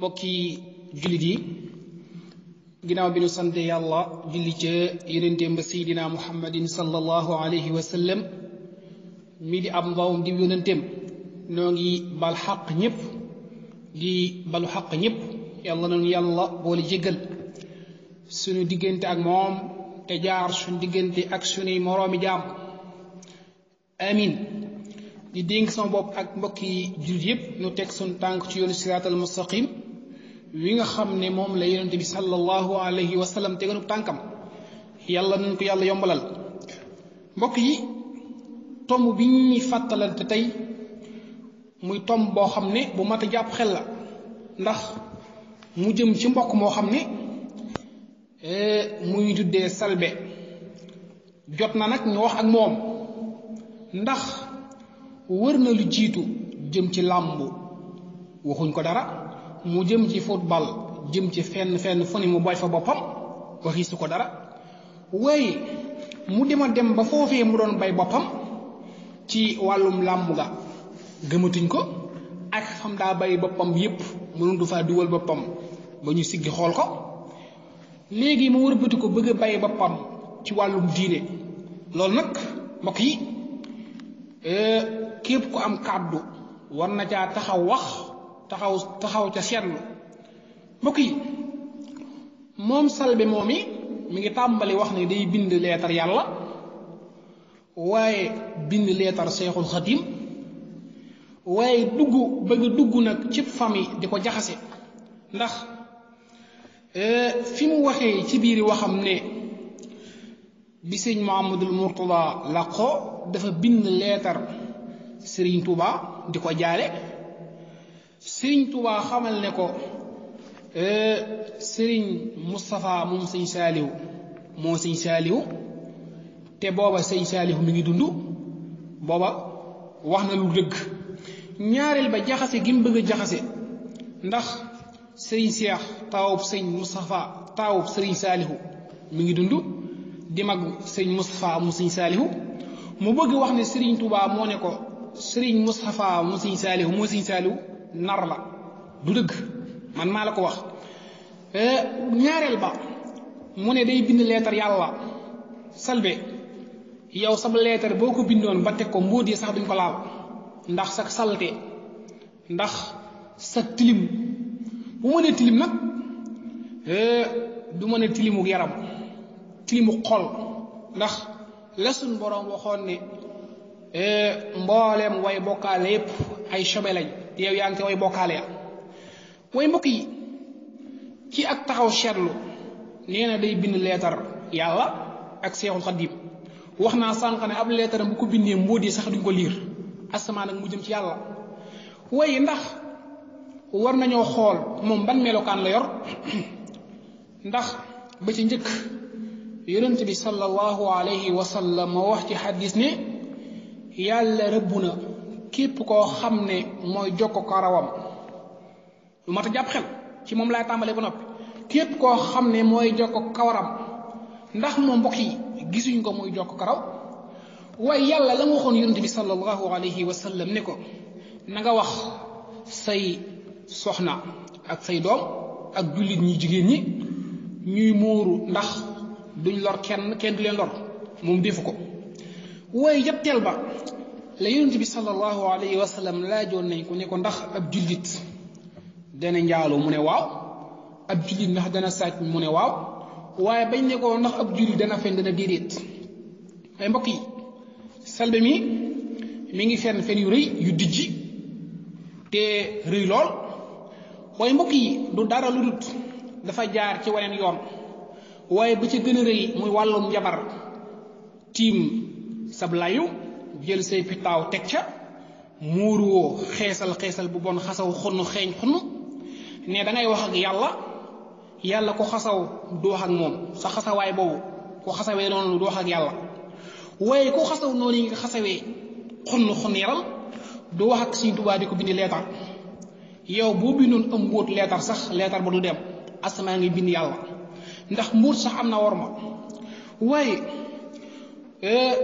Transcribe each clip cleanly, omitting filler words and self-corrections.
mbokki jullit yi ginnaaw bi nu sante yàlla julli ca yonenteem ba seydina muhammadin sallallahu alayhi wa sallam mi di ab ndawam di yonenteem noo ngi bal xaq ñépp di balu xaq ñépp yàlla nañu yàlla boole jéggal sunu diggante ak moom te jaar sunu diggante ak sunuy moroomi jaam amin di dénk sama bopp ak mbokki jullit yépp nu teg sunu tànk ci yoonu siraatal mustaqim wi nga xam ne moom la yonente bi sallallahu alayhi wa sallam teganub tànkam yàlla nañ ko yàlla yombalal mbokk yi tomb bi ñuy fàttalante tey muy tomb boo xam ne bu mat a jàpp xel la ndax mu jëm ci mbokk moo xam ne muy tuddee Selbé jot na nag ñu wax ak moom ndax wër na lu jiitu jëm ci làmb waxuñ ko dara mu jëm ci football jëm ci fenn fu ne mu boy fa boppam waxi su ko dara waaye mu dem ba foofee mu doon bay boppam ci wàllum làmb ga gëmatuñ ko ak xam daa bay boppam yépp mënu du faa dugal boppam ba ñu siggi xool ko léegi mu wërbati ko bëgg a bay boppam ci wàllum diine loolu nag mbokk yi képp ku am kàddu war na caa taxaw wax taxaw ca seetlu mbokk yi moom Selbé moom mi ngi tàmbali wax ne day bind leetar yàlla waaye bind leetar Seexul Xadim waaye bëgg dugg nag ci famille di ko jaxase ndax fi mu waxee ci biir waxam ne bi sëñ Muhammadul Murtada laqoo dafa bind leetar Serigne Touba di ko jaale Serigne Touba xamal ne ko Serigne Moustapha moom sëñ Saaliw moo sëñ Saaliw te booba sëñ Saaliw mi ngi dund booba wax na lu dëgg ñaareel ba jaxase gi mu bëgg a jaxase ndax Serigne Cheikh taawub sëñ Moustapha taawub Serigne Saalihu mi ngi dund di mag sëñ Moustapha mu sëñ Saalihu mu bëgg wax ne Serigne Touba moo ne ko Serigne Moustapha mu sëñ Saalihu moo sëñ Saalihu nar la du dëgg man maa la ko wax ñaareel ba mu ne day bind leetar yàlla Selbé yow sab leetar boo ko bindoon ba teg ko mbóot yi sax duñ ko laal ndax sa salte ndax sa tilim bu ma nee tilim nag du ma ne tilimu yaram tilimu xol ndax la suñ boroom waxoon ne mbooleem way bokkaale yépp ay sobe lañ yow yaa ngi ci way bokkaale ya way mbokk yi ci ak taxaw seetlu nee na day bind leetar yàlla ak Seexul Xadiim wax naa sànq ne ab leetaram bu ko bindee mbóot yi sax duñ ko liir asamaan ak mu jëm ci yàlla waaye ndax war nañoo xool moom ban melokaan la yor ndax ba ci njëkk yonent bi sallallahu alayhi wa sallam moo wax ci xadis ne yàlla rëbb na képp koo xam ne mooy jokko karawam lu mat a jàpp xel ci moom laay tàmbalee ba noppi képp koo xam ne mooy jokko kawaram ndax moom mbokk yi gisuñ ko muy jokko karaw waaye yàlla la mu waxoon yonent bi sallallahu alayhi wa sallam ne ko na nga wax say soxna ak say doom ak jullit ñi jigéen ñi ñuy muuru ndax duñ lor kenn du leen lor moom defu ko waaye yetteel ba la yonent bi sallallahu alayhi wa sallam laajoon nañ ko ne ko ndax ab jullit dana njaaloo mu ne waaw ab jullit ndax dana sàcc mu ne waaw waaye bañ ne ko ndax ab jullit dana fen dana déedéet ay mbokk yi Selbé mi ngi fen yu rëy yu dijji te rëy lool waaye mbokk yi du dara lu dut dafa jaar ci waneen yoon waaye ba ca gën a rëy muy wàllum njabar tiim sab layu jël say pitaaw teg ca muuruwoo xeesal bu bon xasaw xunn xeeñ xunn ne dangay wax ak yàlla ko xasaw du wax ak moom sa xasawaay boobu ku xasawee noonu du wax ak yàlla waaye ku xasaw noonu yi nga xasawee xunn yaral du wax ak Sëñ Tuubaa di ko bindi leetar yow boo bindoon am mbóot leetar sax leetar ba du dem asamaa ngi bind yàlla ndax mbóot sax am na worma waaye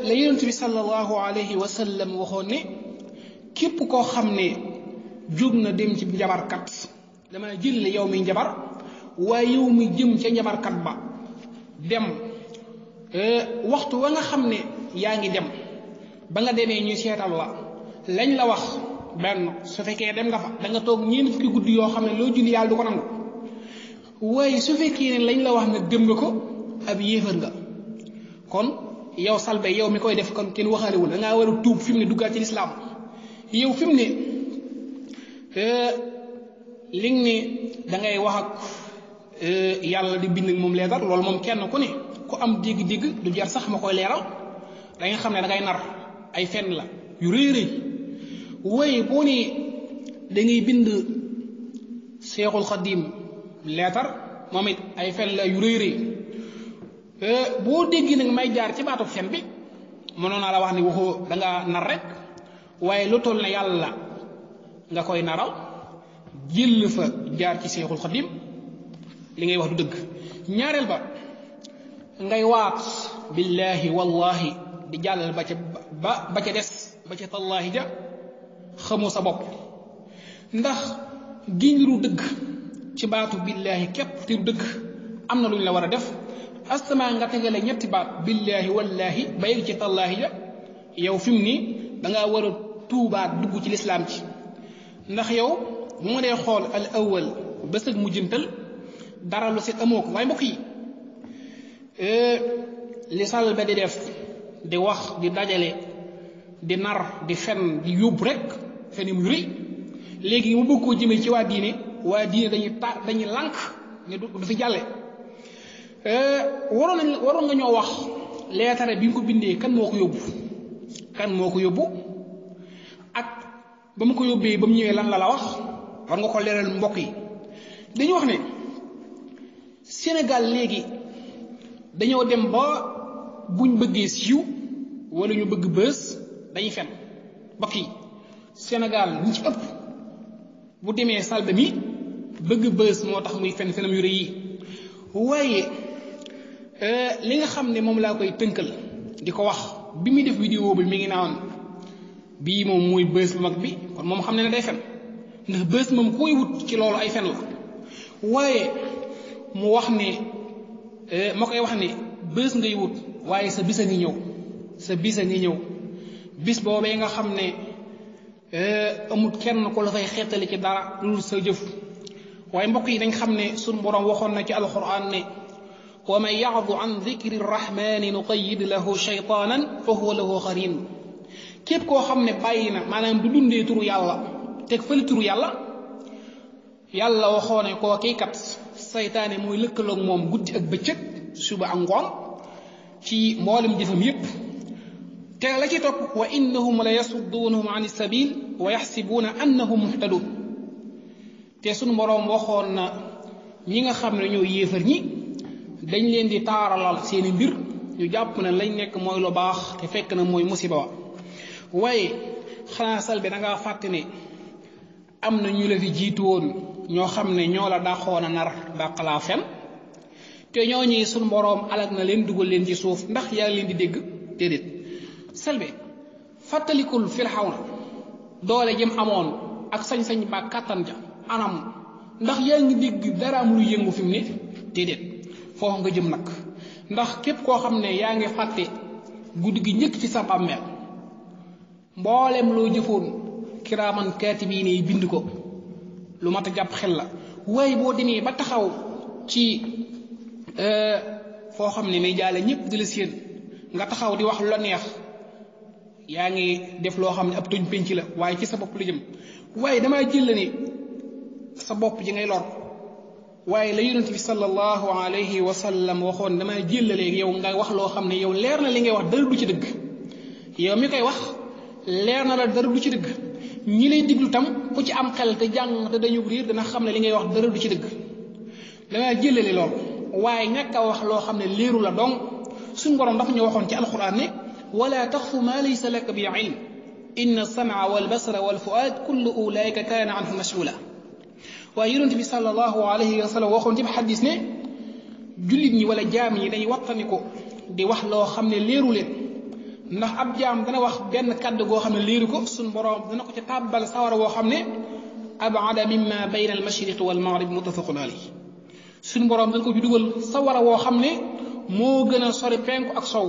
la yonent bi sallallahu alayhi wa sallam waxoon ne képp koo xam ne jóg na dem ci jabarkat dama jël yow mi njabar waaye yow mi jëm ca njabarkat ba dem waxtu wa nga xam ne yaa ngi dem ba nga demee ñu seetal la lañ la wax benn su fekkee dem nga fa da nga toog ñeent fukki guddi yoo xam ne loo julli yàlla du ko nangu waaye su fekkee ne lañ la wax nag gëm nga ko ab yéefar nga kon yow salbe yow mi koy def kon kenn waxaalewul da ngaa war a tuub fi mu ne duggaat ci lislaam yow fi mu ne li nga ne da ngay wax ak yàlla di bind moom leetar loolu moom kenn ku ne ku am dégg-dégg du jar sax ma koy leeral da nga xam ne da ngay nar ay fenn la yu rëy rëy waaye boo ne da ngay bind Seexul Xadiim leetar moom it ay fen la yu rëy rëy boo dégg nag may jaar ci baatu fen bi mënoon naa la wax ni waxoo da nga nar rek waaye lu toll ne yàlla nga koy naral jël fa jaar ci Seexul Xadiim li ngay wax du dëgg ñaareel ba ngay waat billahi wallahi di jàllal ba ca ba ca des ba ca tallaahi ja xamoo sa bopp ndax giñ lu dëgg ci baatu billahi képp te du dëgg am na lu ñu la war a def astama nga tegale ñetti baat billahi wallahi ba yegg ci tallaahi ja yow fi mu nii da ngaa war a tuubaat dugg ci lislaam ci ndax yow bu ma dee xool al awwal ba sëg mu jëntal dara lu set amoo ko waaye mbokk yi li sal ba di def di wax di dajale di nar di fen di yóbbu rek fen yu rëy léegi mu bëgg koo jëmee ci waa diine dañuy lànk ne du fi jàlle waroon nga ñoo wax leetare bi nga ko bindee kan moo ko yóbbu ak ba mu ko yóbbee ba mu ñëwee lan la wax war nga ko leeral mbokk yi dañu wax ne Sénégal léegi dañoo dem ba buñ bëggee siiw wala ñu bëgg bës dañuy fen mbokk yi Sénégal ñi ci ëpp bu demee salbe mi bëgg bës moo tax muy fen fenam yu rëy yi waaye li nga xam ne moom laa koy tënkal di ko wax bi muy def vidéo bi mi ngi naan bii moom mooy bës bu mag bi kon moom xam ne day fen ndax bës moom koy wut ci loolu ay fen la waaye mu wax ne ma koy wax ne bës ngay wut waaye sa bis a ngi ñëw bis boobee nga xam ne amul kenn ku la fay xeetali ci dara lu sa jëf waaye mbokk yi dañ xam ne sunu borom waxoon na ci alquran ne wa man ya'du an dhikri rrahmani nuqayyid lahu shaytanan fa huwa lahu qarin képp koo xam ne bàyyi na maanaam du dundee turu yàlla teg fële turu yàlla waxoo ne koo kii kat saytaane mooy lëkkaloog moom guddi ak bëccëg suba ak ngoon ci mboolem jëfam yépp te la ci topp wa innahum la yasudduunahum an sabil wa yaxsibuuna annahum muhtadun te sunu boroom waxoon na ñi nga xam ne ñoo yéefar ñi dañ leen di taaralal seeni mbir ñu jàpp ne lañ nekk mooy lu baax te fekk na mooy musiba wa waaye xanaa salbe da ngaa fàtte ne am na ñu la fi jiitu woon ñoo xam ne ñoo la dàqoon a nar dàqalaa fen te ñooñu sunu boroom alag na leen dugal leen ci suuf ndax yaa leen di dégg déedéet salbe fàttalikul Firawna doole jëm amoon ak sañ-sañ ba kàttan ja anam ndax yaa ngi dégg dara am lu yëngu fi mu ne déedéet foofu nga jëm nag ndax képp koo xam ne yaa ngi fàtte guddi gi njëkk ci sa bàmmeel mboolem loo jëfoon kiraaman kaatibiin yi bind ko lu mat a jàpp xel la waaye boo demee ba taxaw ci foo xam ne may jaale ñëpp di la séen nga taxaw di wax lu la neex yaa ngi def loo xam ne ab tuñ penc la waaye ci sa bopp la jëm waaye damaa jël ne sa bopp ji ngay lor waaye la yonent bi sallallahu alayhi wa sallam waxoon damaa jëllale yow nga wax loo xam ne yow leer na li ngay wax dara du ci dëgg yow mi koy wax leer na la dara du ci dëgg ñi lay diglu tam ku ci am xel te jàng te dañu riir dana xam ne li ngay wax dara du ci dëgg damaa jëllale lool waaye ñàkk a wax loo xam ne leeru la dong suñu borom dafa ñu waxoon ci alquran ne wala taxfu ma laysa laka bi ilm inna as-sam'a wal basara wal fu'ad kullu ulaika kana anhu mas'ula waaye yonent bi sallallahu alayhi wa sallam waxoon ci xadis ne jullit ñi wala jaam ñi dañuy wattaniku di wax loo xam ne leeru leen ndax ab jaam dana wax benn kàddu goo xam ne leeru ko suñ boroom dana ko ci tàbbal sawara woo xam ne abada mimma bayna al mashriq wal maghrib muttafaqun alayhi suñu borom dañ ko ci dugal sawara woo xam ne moo gën a sori penku ak sow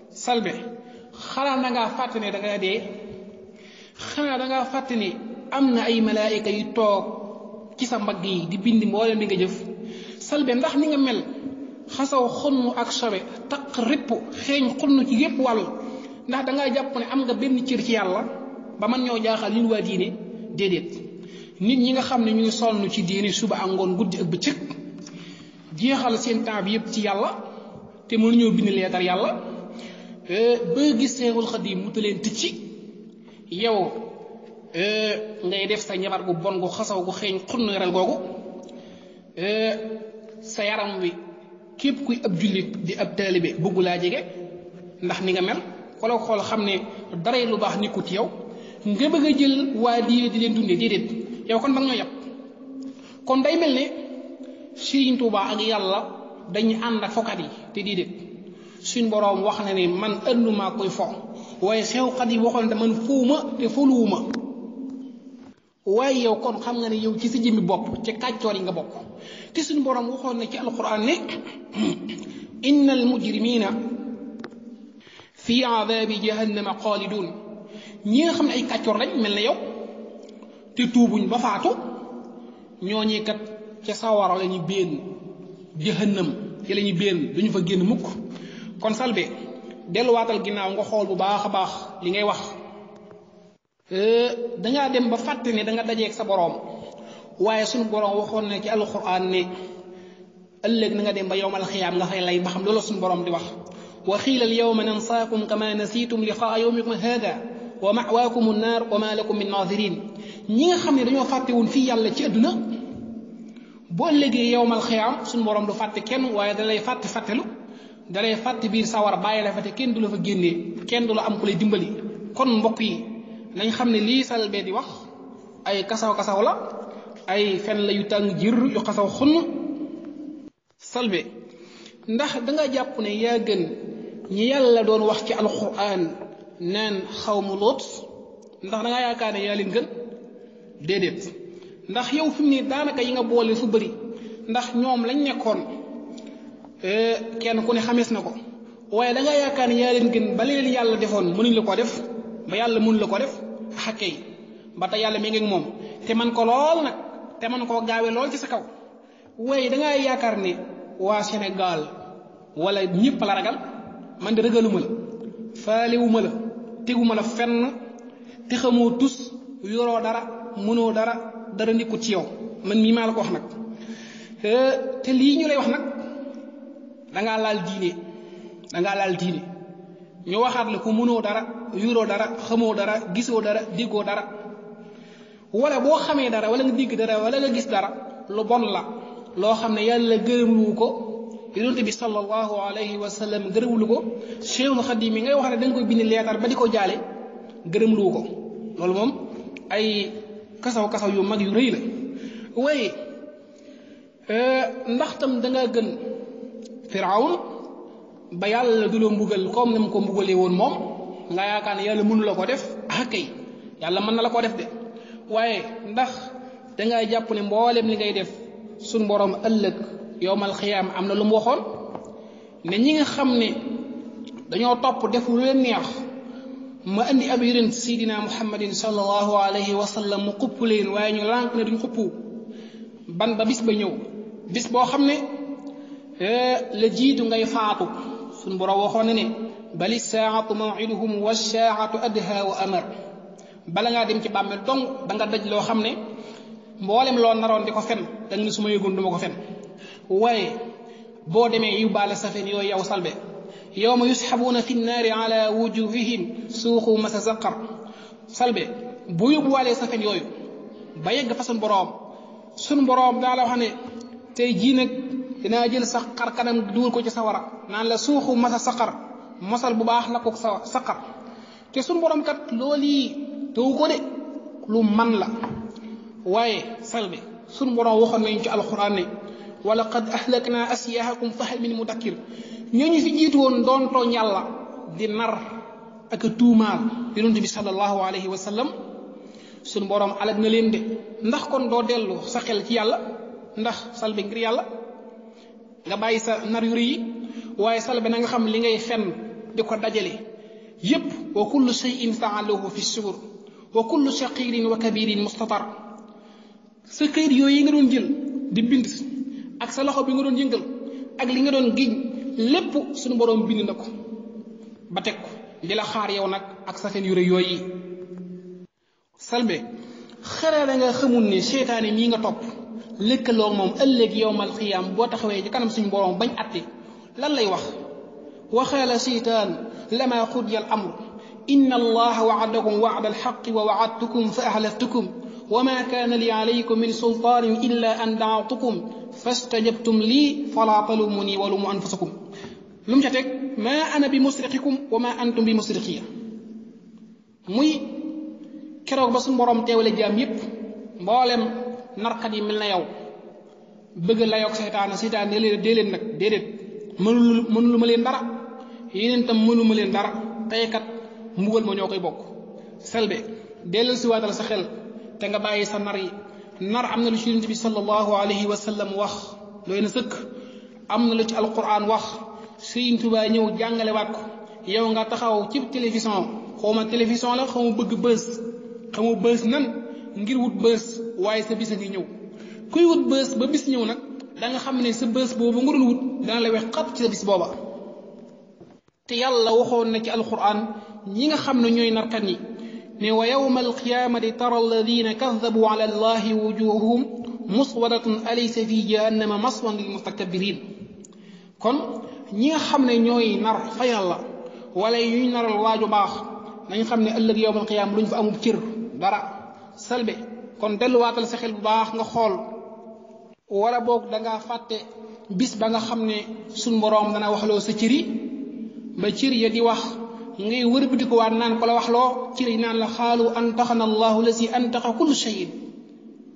salbe xanaa da ngaa fàtte ne da ngaa dee xanaa da ngaa fàtte ne am na ay malaayika yu toog ci sa mbagg yi di bind mboolem li nga jëf salbe ndax ni nga mel xasaw xonnu ak sobe taq ripp xeeñ xonnu ci yépp wàll ndax da ngaa jàpp ne am nga benn cër ci yàlla ba man ñoo jaaxal ñun waa diine déedéet nit ñi nga xam ne ñu ngi sonn ci diine suba ak ngoon guddi ak bëccëg jeexal seen temps bi yépp ci yàlla te mënuñoo bind leetar yàlla ba gis Seexul Xadiim mu leen tëcci yow ngay def sa njabar gu bon gu xasaw gu xeeñ xunnu yaral googu sa yaram wi képp kuy ab jullit di ab taalibe bëggu laa jege ndax ni nga mel xooloo xool xam ne dara lu baax nekkut ci yow nga bëgg a jël waa diine di leen dundee déedéet yow kon ba nga ñoo yàpp kon day mel ne Sëriñ Tuubaa ak yàlla dañuy ànd ak fokat yi te déedéet suñ boroom wax na ne man ëlluma koy fo waaye xewkat yi waxoon ne man fuuma te foluwuma waaye yow kon xam nga ne yow ci sa jëmmi bopp ci kàccoor yi nga bokk te suñ boroom waxoon na ci alquran ne innal mujrimina fi adabi jahannama xaalidun ñi nga xam ne ay kàccoor lañ mel ne yow te tuubuñ ba faatu ñooñi kat ca sawara la ñuy béen jahannam ci la ñuy béen duñu fa génn mukk kon salbe delluwaatal ginnaaw nga xool bu baax a baax li ngay wax dangaa dem ba fàtte ne da nga dajeeg sa boroom waaye suñu boroom waxoon ne ci alquran ne ëllëg na nga dem ba yowmal xiyaam nga fay lay ba xam loolu suñu boroom di wax wa xiila al yawma nansaakum kama nasiitum liqaa yawmikum hada wa ma'waakum an-naar wa ma lakum min naadirin ñi nga xam ne dañoo fàtte woon fii yàlla ci àdduna bu ëllëgee yowmal xiyaam suñu boroom du fàtte kenn waaye da lay fàtte fàttelu da lay fàtte biir sawar bàyyi la fa te kenn du la fa génnee kenn du la am ku lay dimbali kon mbokk yi nañ xam ne lii salbe di wax ay kasaw kasaw la ay fen la yu tàng jir yu xasaw xunn salbe ndax danga jàpp ne yaa gën ñi yàlla doon wax ci alquran naan xawmu loot ndax danga yaakaar ne yaa leen gën déedéet ndax yow fi mu ne daanaka yi nga boole fu bëri ndax ñoom lañ nekkoon kenn ku ne xamees na ko waaye danga yaakaar ne yaa leen gën ba leen yàlla defoon mënuñ la ko def ba yàlla mënu la ko def xakkee ba tey yàlla mi ngi ak moom te man ko lool nag te man koo gaawe lool ci sa kaw waaye danga yaakaar ne waa Sénégal wala ñëpp la ragal man de ragaluma la faalewuma la teguma la fenn te xamoo tus yoroo dara mënoo dara nekkut ci yow man mii maa la ko wax nag te lii ñu lay wax nag dangaa laal diine ñu waxaat la ko mënoo dara yoroo dara xamoo dara gisoo dara déggoo dara wala boo xamee dara wala nga dégg dara wala nga gis dara lu bon la loo xam ne yàlla gërëmlu ko yonent bi sallallahu alayhi wa sallam gërëmlu ko Cheikhul Khadim mi ngay wax ne da nga koy bind leetar ba di ko jaale gërëmlu ko loolu moom ay kasaw yu mag yu rëy la waaye ndax tam da nga gën Firawun ba yàlla du la mbugal comme ni mu ko mbugalee woon moom nga yaakaar ne yàlla mënu la ko def ah kay yàlla mën na la ko def de waaye ndax dangay jàpp ne mboolem li ngay def suñ borom ëllëg yowmal xiyaam am na lu mu waxoon ne ñi nga xam ne dañoo topp def lu leen neex ma indi ab yonent sidina muhammadin sallallahu alayhi wa sallam mu xupp leen waaye ñu lànk ne duñ xuppu ban ba bis ba ñëw bis boo xam ne la jiitu ngay faatu suñ borom waxoon ne bali saatu maw'iduhum wa saatu adha wa amar bala ngaa dem ci bàmmeel dong da nga daj loo xam ne mboolem loo naroon di ko fen da nga ne su ma yëgoon du ma ko fen waaye boo demee yóbbaale sa fen yooyu yow salbe yawma yusxabuuna fi nnaari ala wujuhihim suuxu masa zaqar salbe bu yóbbuwaalee sa fen yooyu ba yegg fa sun boroom daa la wax ne tey jii nag dinaa jël sa xar kanam dugal ko ci sawara naan la suuxu masa saqar mosal bu baax la ko saqar te sun boroom kat loolu yi taw ko de lu man la waaye salbe sun boroom waxoon nañu ci alxuraan ne wa laqad ahlakna asyahakum fa hal min mudakkir ñooñu fi jiitu woon doon tooñ yàlla di nar ak tuumaal yonent bi sallallahu alayhi wa sallam suñu borom alag na leen de ndax kon doo dellu sa xel ci yàlla ndax salbe ngir yàlla nga bàyyi sa nar yu rëy yi waaye salbe na nga xam li ngay fenn di ko dajale yépp wa kullu shay'in fa'aluhu fi suur wa kullu shaqirin wa kabirin mustatar sa këyit yooyu yi nga doon jël di bind ak sa loxo bi nga doon yëngal ak li nga doon giñ lépp suñu borom bind na ko ba teg ko di la xaar yow nag ak sa fen yu rëy yooyu salbe xare da nga xamul ne seytaane mii nga topp lëkkaloo moom ëllëg yowmal xiyaam boo taxawee ci kanam suñu borom bañ atte lan lay wax waxaala seytaan lama xudiya al amr inna allaha wa'adakum wa'da alxaqi wa wa'adtukum fa ahlaftukum وما كان لي عليكم من سلطان إلا أن دعوتكم فاستجبتم لي فلا تلوموني ولوموا أنفسكم لم تتك ما أنا بمصرخكم وما أنتم بمصرخي muy keroog ba suñu borom teewale jaam yépp mboolem narkat yi mel na yow bëgg la yokk seytaan ne leen dee leen nag déedéet mënulu ma leen dara yeneen tam mënulu ma leen dara tey kat mbugal ma ñoo koy bokk selbe dellal si waatal sa xel te nga bàyyi sa nar yi nar am na lu ci yonent bi sallallahu alayhi wa sallam wax doy na sëkk am na lu ci alquran wax Sëriñ Tuubaa ñëw jàngalewaat ko yow nga taxaw ci télévision xawma télévision la xawma bëgg bës xamu bës nan ngir wut bës waaye sa bis a ngi ñëw kuy wut bës ba bis ñëw nag da nga xam ne sa bës boobu nga doon wut dana la wex xat ci sa bis booba te yàlla waxoon na ci alquran ñi nga xam ne ñooy narkat yi ne wa yawma alqiyamati tara alladina kadabu ala allahi wujuhuhum muswadatun alaysa fi jahannama maswan lil mustakbirin kon ñi nga xam ne ñooy nar fa yàlla wala ñuy naral waaju baax nañ xam ne ëllëg yawmal qiyam luñ fa amub cër dara salbe kon delluwaatal sa xel bu baax nga xool wala boog dangaa fàtte bis ba nga xam ne suñ boroom dana waxloo sa cër yi ba cër ya di wax ngay wërbati ko waat naan ko la wax loo cër yi naan la xaalu antaxana allahu lasi antaxa kullu shayin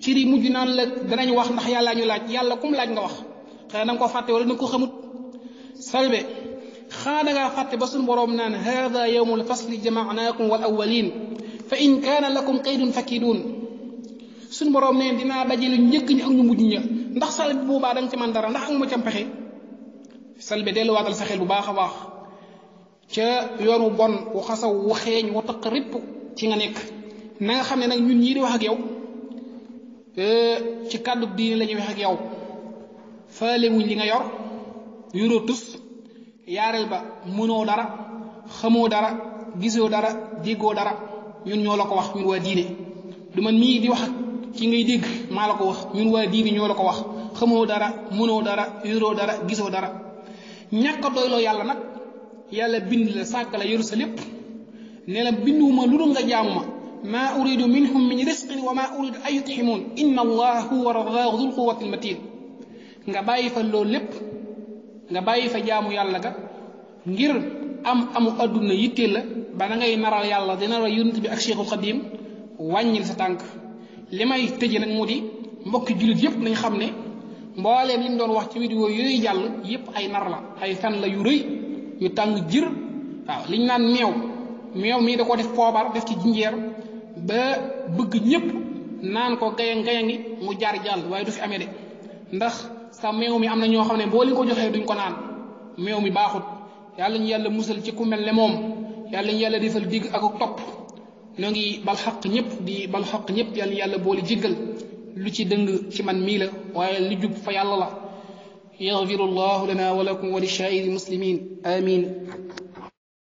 cër yi mujj naan la danañ wax ndax yàlla ñu laaj yàlla kum laaj nga wax xëy na nga ko fàtte wala na ko xamut salbe xaa dangaa fàtte ba suñu boroom naan hada yawmul fasli jamaanaakum wal awwalin fa in kaana lakum kaydun fakiduun suñu boroom ne dinaa dajale njëkk ñi ak ñu mujj ña ndax salbe boobaa da nga ci man dara ndax ak ma ca pexe salbe delluwaatal sa xel bu baax a baax ca yoonu bon wu xasaw wu xeeñ wu taq ripp ci nga nekk na nga xam ne nag ñun ñii di wax ak yow ci kàddu diine la ñuy wax ak yow faale wuñ li nga yor yoroo tus yaareel ba mënoo dara xamoo dara gisoo dara déggoo dara ñun ñoo la ko wax ñun waa diine du man mii di wax ak ci ngay dégg maa la ko wax ñun waa diine ñoo la ko wax xamoo dara mënoo dara yoroo dara gisoo dara ñàkk a doyloo yàlla nag yàlla bind la sàkk la yor sa lépp ne la binduwuma lu dul nga jaamu ma maa uridu minhum min risqin wa maa uridu an yutximuun inna allaha huwa razzaqu dul quwwati almatin nga bàyyi fa loolu lépp nga bàyyi fa jaamu yàlla ga ngir amu adduna yitteel la ba na ngay naral yàlla dina la yonent bi ak Cheikhul Xadim wàññil sa tànk li may tëje nag mu di mbokki jullit yépp nañ xam ne mbooleem li mu doon wax ci vidéo yooyu jàll yépp ay nar la ay fen la yu rëy yu tàng jër waaw liñ naan meew mii da ko def poobar def ci jinjeer ba bëgg ñépp naan ko gayangi mu jaar jàll waaye du fi amee de ndax sa meew mi am na ñoo xam ne boo li ko joxee duñ ko naan meew mi baaxut yàlla ñu yàlla musal ci ku mel ne moom yàlla ñu yàlla defal digg ak topp noo ngi bal xaq ñëpp di bal xaq ñëpp yàlla ñu yàlla boole jéggal lu ci dëng ci man mii la waaye li jub fa yàlla la yaxfiru llahu lana wa lakum wa li shaa'iri muslimin amin